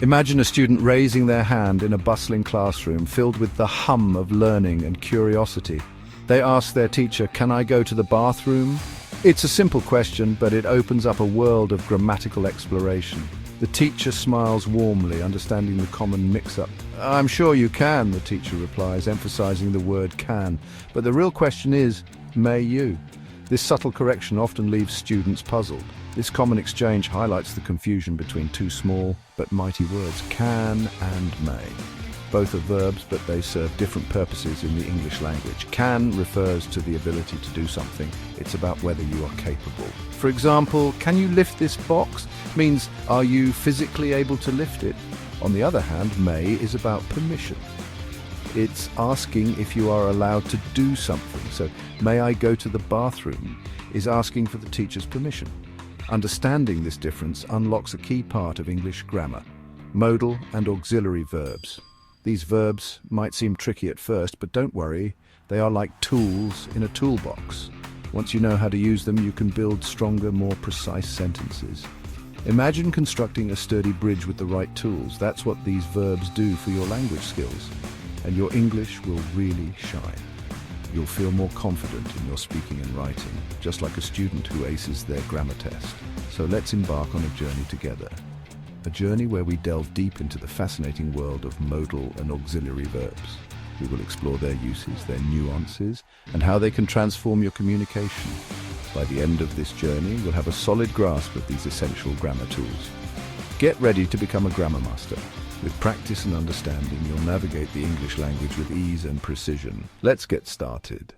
Imagine a student raising their hand in a bustling classroom filled with the hum of learning and curiosity. They ask their teacher, "Can I go to the bathroom?" It's a simple question, but it opens up a world of grammatical exploration. The teacher smiles warmly, understanding the common mix-up. "I'm sure you can," the teacher replies, emphasizing the word can. But the real question is, may you? This subtle correction often leaves students puzzled. This common exchange highlights the confusion between two small but mighty words, can and may. Both are verbs, but they serve different purposes in the English language. Can refers to the ability to do something. It's about whether you are capable. For example, "Can you lift this box?" means, are you physically able to lift it? On the other hand, may is about permission. It's asking if you are allowed to do something. So, "May I go to the bathroom?" is asking for the teacher's permission. Understanding this difference unlocks a key part of English grammar: modal and auxiliary verbs. These verbs might seem tricky at first, but don't worry, they are like tools in a toolbox. Once you know how to use them, you can build stronger, more precise sentences. Imagine constructing a sturdy bridge with the right tools. That's what these verbs do for your language skills. And your English will really shine. You'll feel more confident in your speaking and writing, just like a student who aces their grammar test. So let's embark on a journey together. A journey where we delve deep into the fascinating world of modal and auxiliary verbs. We will explore their uses, their nuances, and how they can transform your communication. By the end of this journey, you'll have a solid grasp of these essential grammar tools. Get ready to become a grammar master. With practice and understanding, you'll navigate the English language with ease and precision. Let's get started.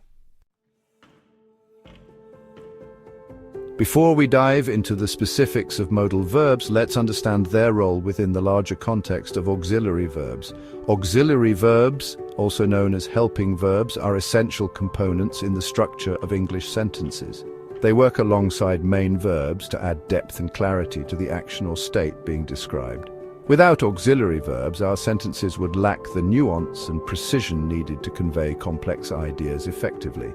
Before we dive into the specifics of modal verbs, let's understand their role within the larger context of auxiliary verbs. Auxiliary verbs, also known as helping verbs, are essential components in the structure of English sentences. They work alongside main verbs to add depth and clarity to the action or state being described. Without auxiliary verbs, our sentences would lack the nuance and precision needed to convey complex ideas effectively.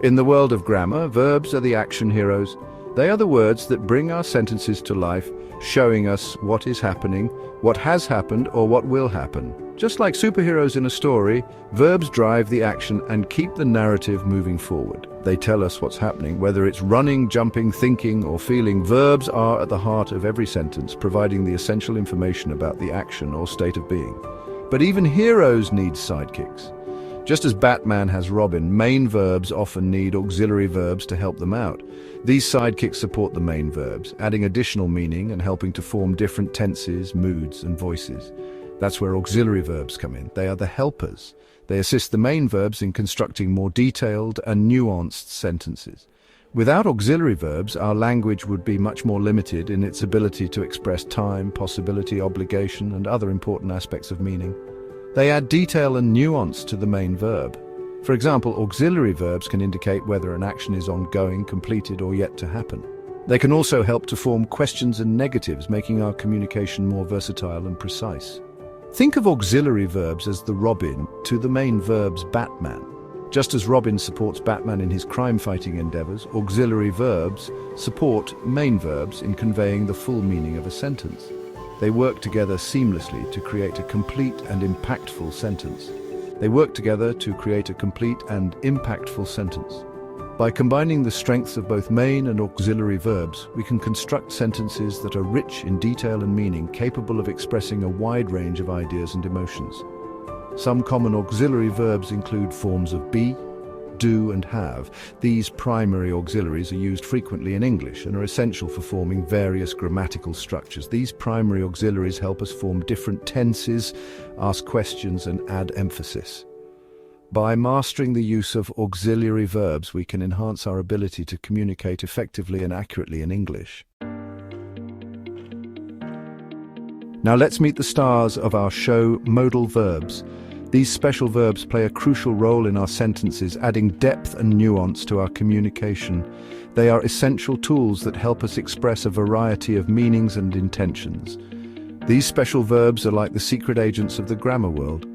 In the world of grammar, verbs are the action heroes. They are the words that bring our sentences to life, showing us what is happening, what has happened, or what will happen. Just like superheroes in a story, verbs drive the action and keep the narrative moving forward. They tell us what's happening, whether it's running, jumping, thinking, or feeling. Verbs are at the heart of every sentence, providing the essential information about the action or state of being. But even heroes need sidekicks. Just as Batman has Robin, main verbs often need auxiliary verbs to help them out. These sidekicks support the main verbs, adding additional meaning and helping to form different tenses, moods, and voices. That's where auxiliary verbs come in. They are the helpers. They assist the main verbs in constructing more detailed and nuanced sentences. Without auxiliary verbs, our language would be much more limited in its ability to express time, possibility, obligation, and other important aspects of meaning. They add detail and nuance to the main verb. For example, auxiliary verbs can indicate whether an action is ongoing, completed, or yet to happen. They can also help to form questions and negatives, making our communication more versatile and precise. Think of auxiliary verbs as the Robin to the main verb's Batman. Just as Robin supports Batman in his crime-fighting endeavors, auxiliary verbs support main verbs in conveying the full meaning of a sentence. They work together seamlessly to create a complete and impactful sentence. By combining the strengths of both main and auxiliary verbs, we can construct sentences that are rich in detail and meaning, capable of expressing a wide range of ideas and emotions. Some common auxiliary verbs include forms of be, do, and have. These primary auxiliaries are used frequently in English and are essential for forming various grammatical structures. These primary auxiliaries help us form different tenses, ask questions, and add emphasis. By mastering the use of auxiliary verbs, we can enhance our ability to communicate effectively and accurately in English. Now let's meet the stars of our show, modal verbs. These special verbs play a crucial role in our sentences, adding depth and nuance to our communication. They are essential tools that help us express a variety of meanings and intentions. These special verbs are like the secret agents of the grammar world.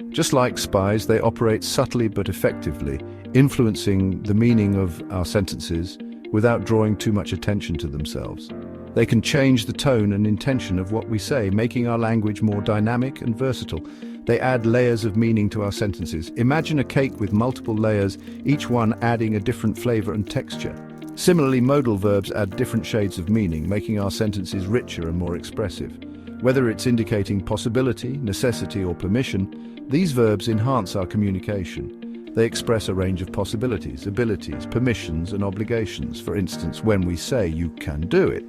Just like spies, they operate subtly but effectively, influencing the meaning of our sentences without drawing too much attention to themselves. They can change the tone and intention of what we say, making our language more dynamic and versatile. They add layers of meaning to our sentences. Imagine a cake with multiple layers, each one adding a different flavor and texture. Similarly, modal verbs add different shades of meaning, making our sentences richer and more expressive. Whether it's indicating possibility, necessity, or permission, these verbs enhance our communication. They express a range of possibilities, abilities, permissions, and obligations. For instance, when we say "you can do it,"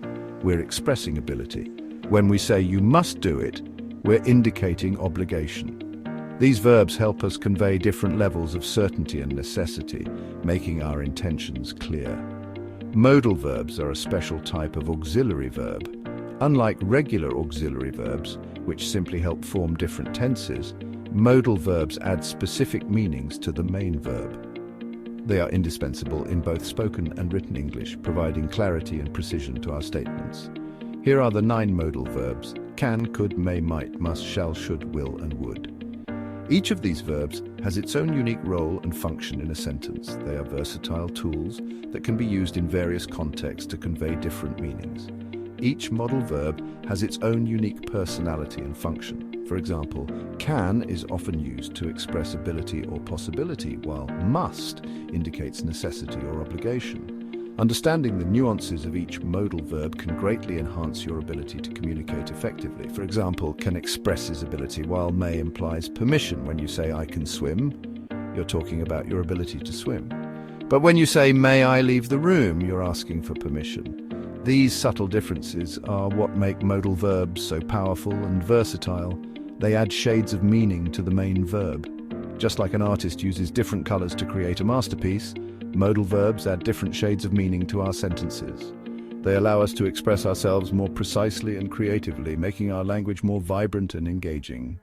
we're expressing ability. When we say "you must do it," we're indicating obligation. These verbs help us convey different levels of certainty and necessity, making our intentions clear. Modal verbs are a special type of auxiliary verb. Unlike regular auxiliary verbs, which simply help form different tenses, modal verbs add specific meanings to the main verb. They are indispensable in both spoken and written English, providing clarity and precision to our statements. Here are the 9 modal verbs: can, could, may, might, must, shall, should, will, and would. Each of these verbs has its own unique role and function in a sentence. They are versatile tools that can be used in various contexts to convey different meanings. Each modal verb has its own unique personality and function. For example, can is often used to express ability or possibility, while must indicates necessity or obligation. Understanding the nuances of each modal verb can greatly enhance your ability to communicate effectively. For example, can expresses ability, while may implies permission. When you say "I can swim," you're talking about your ability to swim. But when you say "may I leave the room," you're asking for permission. These subtle differences are what make modal verbs so powerful and versatile. They add shades of meaning to the main verb. Just like an artist uses different colors to create a masterpiece, modal verbs add different shades of meaning to our sentences. They allow us to express ourselves more precisely and creatively, making our language more vibrant and engaging.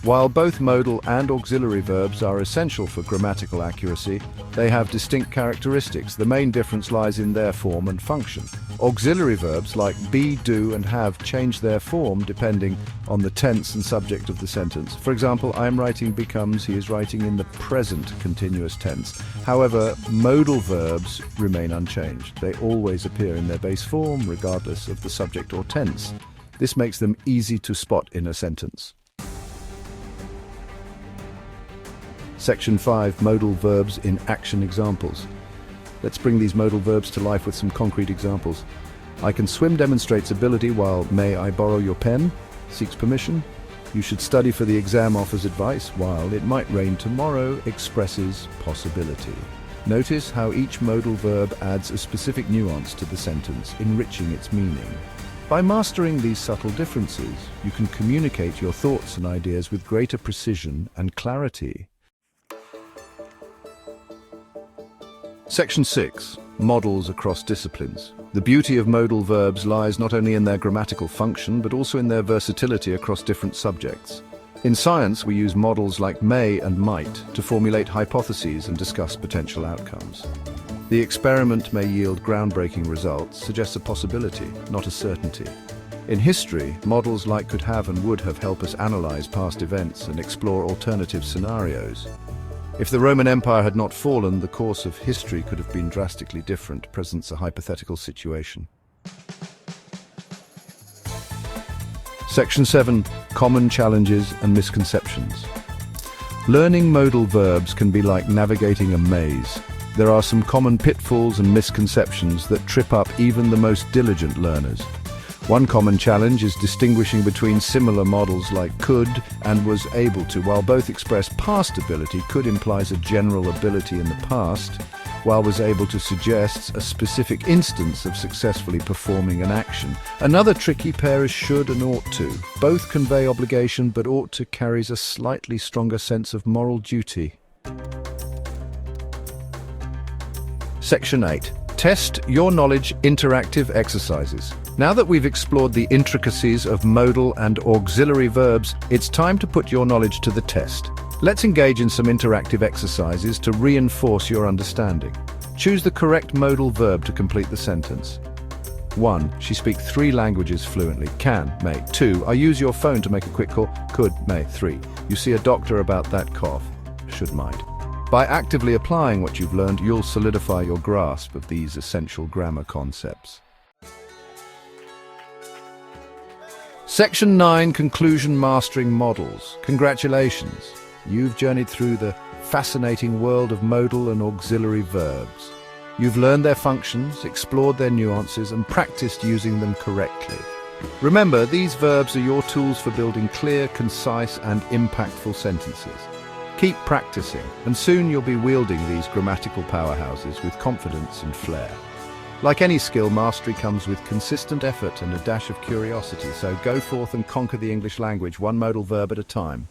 While both modal and auxiliary verbs are essential for grammatical accuracy, they have distinct characteristics. The main difference lies in their form and function. Auxiliary verbs like be, do, and have change their form depending on the tense and subject of the sentence. For example, "I am writing" becomes "he is writing" in the present continuous tense. However, modal verbs remain unchanged. They always appear in their base form, regardless of the subject or tense. This makes them easy to spot in a sentence. Section 5. Modal verbs in action examples. Let's bring these modal verbs to life with some concrete examples. "I can swim" demonstrates ability, while "may I borrow your pen" seeks permission. "You should study for the exam" offers advice, while "it might rain tomorrow" expresses possibility. Notice how each modal verb adds a specific nuance to the sentence, enriching its meaning. By mastering these subtle differences, you can communicate your thoughts and ideas with greater precision and clarity. Section 6. Modals across disciplines. The beauty of modal verbs lies not only in their grammatical function, but also in their versatility across different subjects. In science, we use modals like may and might to formulate hypotheses and discuss potential outcomes. The experiment may yield groundbreaking results, suggests a possibility, not a certainty. In history, models like could have and would have help us analyze past events and explore alternative scenarios. If the Roman Empire had not fallen, the course of history could have been drastically different, presents a hypothetical situation. Section 7. Common challenges and misconceptions. Learning modal verbs can be like navigating a maze. There are some common pitfalls and misconceptions that trip up even the most diligent learners. One common challenge is distinguishing between similar modals like could and was able to. While both express past ability, could implies a general ability in the past, while was able to suggests a specific instance of successfully performing an action. Another tricky pair is should and ought to. Both convey obligation, but ought to carries a slightly stronger sense of moral duty. Section 8. Test your knowledge interactive exercises. Now that we've explored the intricacies of modal and auxiliary verbs, it's time to put your knowledge to the test. Let's engage in some interactive exercises to reinforce your understanding. Choose the correct modal verb to complete the sentence. 1. She speaks 3 languages fluently. Can, may. 2. I use your phone to make a quick call. Could, may. 3. You see a doctor about that cough. Should, might. By actively applying what you've learned, you'll solidify your grasp of these essential grammar concepts. Section 9, Conclusion: Mastering Modals. Congratulations! You've journeyed through the fascinating world of modal and auxiliary verbs. You've learned their functions, explored their nuances, and practiced using them correctly. Remember, these verbs are your tools for building clear, concise, and impactful sentences. Keep practicing, and soon you'll be wielding these grammatical powerhouses with confidence and flair. Like any skill, mastery comes with consistent effort and a dash of curiosity, so go forth and conquer the English language, one modal verb at a time.